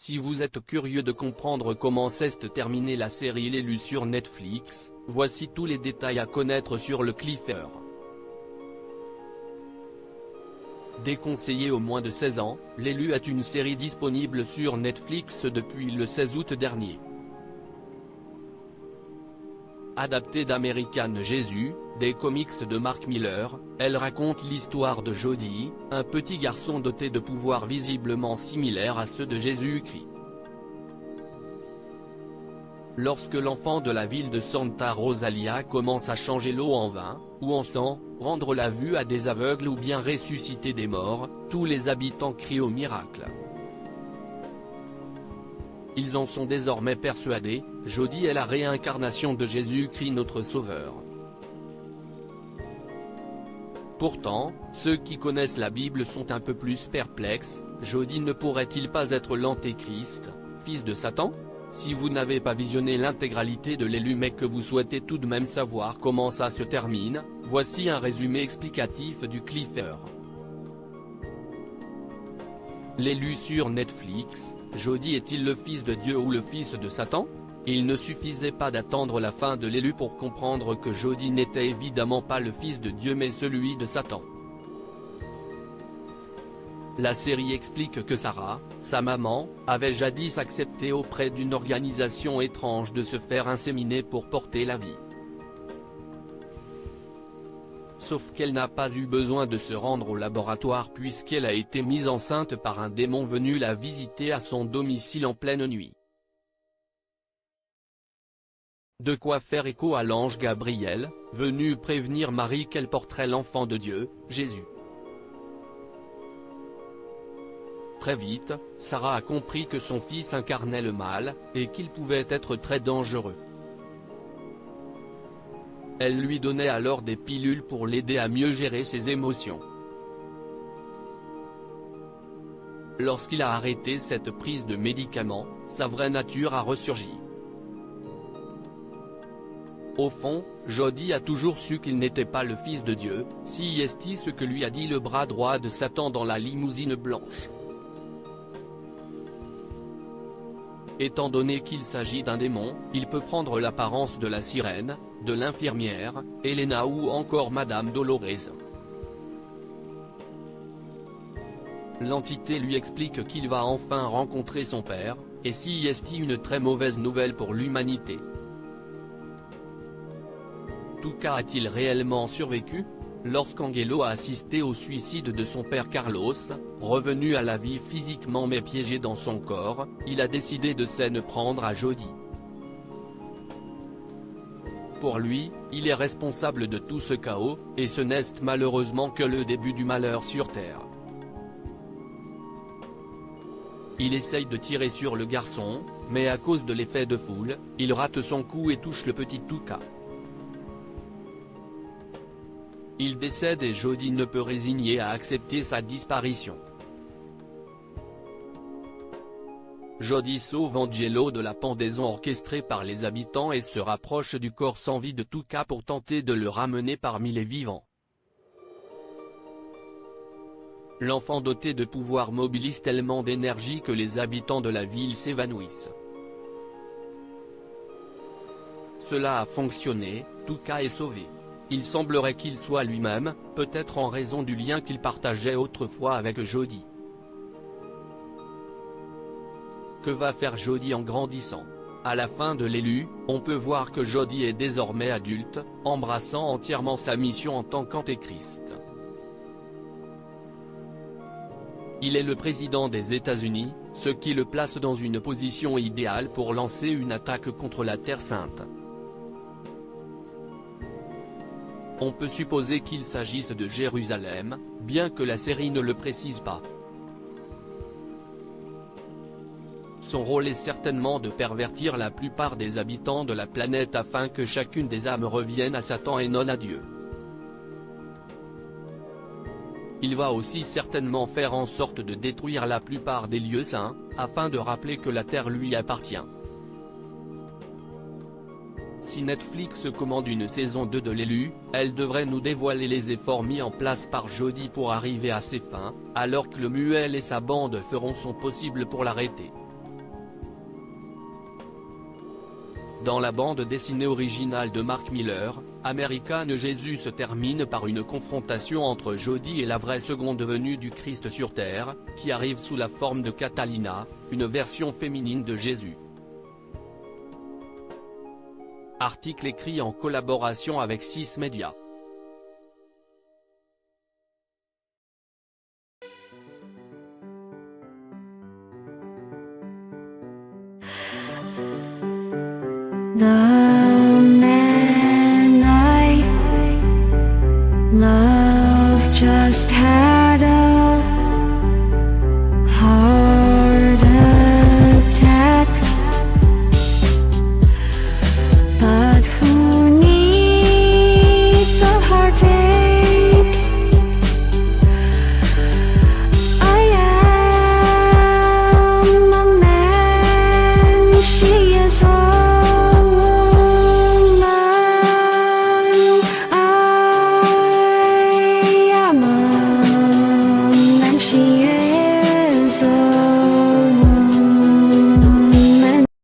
Si vous êtes curieux de comprendre comment s'est terminée la série L'élu sur Netflix, voici tous les détails à connaître sur le cliffhanger. Déconseillé aux moins de 16 ans, L'élu est une série disponible sur Netflix depuis le 16 août dernier. Adaptée d'American Jesus, des comics de Mark Millar, elle raconte l'histoire de Jody, un petit garçon doté de pouvoirs visiblement similaires à ceux de Jésus-Christ. Lorsque l'enfant de la ville de Santa Rosalia commence à changer l'eau en vin, ou en sang, rendre la vue à des aveugles ou bien ressusciter des morts, tous les habitants crient au miracle. Ils en sont désormais persuadés, Jody est la réincarnation de Jésus-Christ notre Sauveur. Pourtant, ceux qui connaissent la Bible sont un peu plus perplexes, Jody ne pourrait-il pas être l'Antéchrist, fils de Satan? Si vous n'avez pas visionné l'intégralité de L'élu mais que vous souhaitez tout de même savoir comment ça se termine, voici un résumé explicatif du cliffhanger. L'élu sur Netflix, Jody est-il le fils de Dieu ou le fils de Satan? Il ne suffisait pas d'attendre la fin de L'élu pour comprendre que Jody n'était évidemment pas le fils de Dieu mais celui de Satan. La série explique que Sarah, sa maman, avait jadis accepté auprès d'une organisation étrange de se faire inséminer pour porter la vie. Sauf qu'elle n'a pas eu besoin de se rendre au laboratoire puisqu'elle a été mise enceinte par un démon venu la visiter à son domicile en pleine nuit. De quoi faire écho à l'ange Gabriel, venu prévenir Marie qu'elle porterait l'enfant de Dieu, Jésus. Très vite, Sarah a compris que son fils incarnait le mal, et qu'il pouvait être très dangereux. Elle lui donnait alors des pilules pour l'aider à mieux gérer ses émotions. Lorsqu'il a arrêté cette prise de médicaments, sa vraie nature a ressurgi. Au fond, Jody a toujours su qu'il n'était pas le fils de Dieu, si est ce que lui a dit le bras droit de Satan dans la limousine blanche. Étant donné qu'il s'agit d'un démon, il peut prendre l'apparence de la sirène, de l'infirmière, Elena ou encore Madame Dolores. L'entité lui explique qu'il va enfin rencontrer son père, et si est une très mauvaise nouvelle pour l'humanité. Tuca a-t-il réellement survécu? Lorsqu'Angelo a assisté au suicide de son père Carlos, revenu à la vie physiquement mais piégé dans son corps, il a décidé de s'en prendre à Jody. Pour lui, il est responsable de tout ce chaos, et ce n'est malheureusement que le début du malheur sur Terre. Il essaye de tirer sur le garçon, mais à cause de l'effet de foule, il rate son coup et touche le petit Tuca. Il décède et Jody ne peut résigner à accepter sa disparition. Jody sauve Angelo de la pendaison orchestrée par les habitants et se rapproche du corps sans vie de Tuca pour tenter de le ramener parmi les vivants. L'enfant doté de pouvoirs mobilise tellement d'énergie que les habitants de la ville s'évanouissent. Cela a fonctionné, Tuca est sauvé. Il semblerait qu'il soit lui-même, peut-être en raison du lien qu'il partageait autrefois avec Jody. Que va faire Jody en grandissant? À la fin de L'élu, on peut voir que Jody est désormais adulte, embrassant entièrement sa mission en tant qu'antéchrist. Il est le président des États-Unis, ce qui le place dans une position idéale pour lancer une attaque contre la Terre Sainte. On peut supposer qu'il s'agisse de Jérusalem, bien que la série ne le précise pas. Son rôle est certainement de pervertir la plupart des habitants de la planète afin que chacune des âmes revienne à Satan et non à Dieu. Il va aussi certainement faire en sorte de détruire la plupart des lieux saints, afin de rappeler que la terre lui appartient. Si Netflix commande une saison 2 de L'élu, elle devrait nous dévoiler les efforts mis en place par Jody pour arriver à ses fins, alors que le Muel et sa bande feront son possible pour l'arrêter. Dans la bande dessinée originale de Mark Miller, American Jésus se termine par une confrontation entre Jodie et la vraie seconde venue du Christ sur Terre, qui arrive sous la forme de Catalina, une version féminine de Jésus. Article écrit en collaboration avec 6 Médias. The man I love just had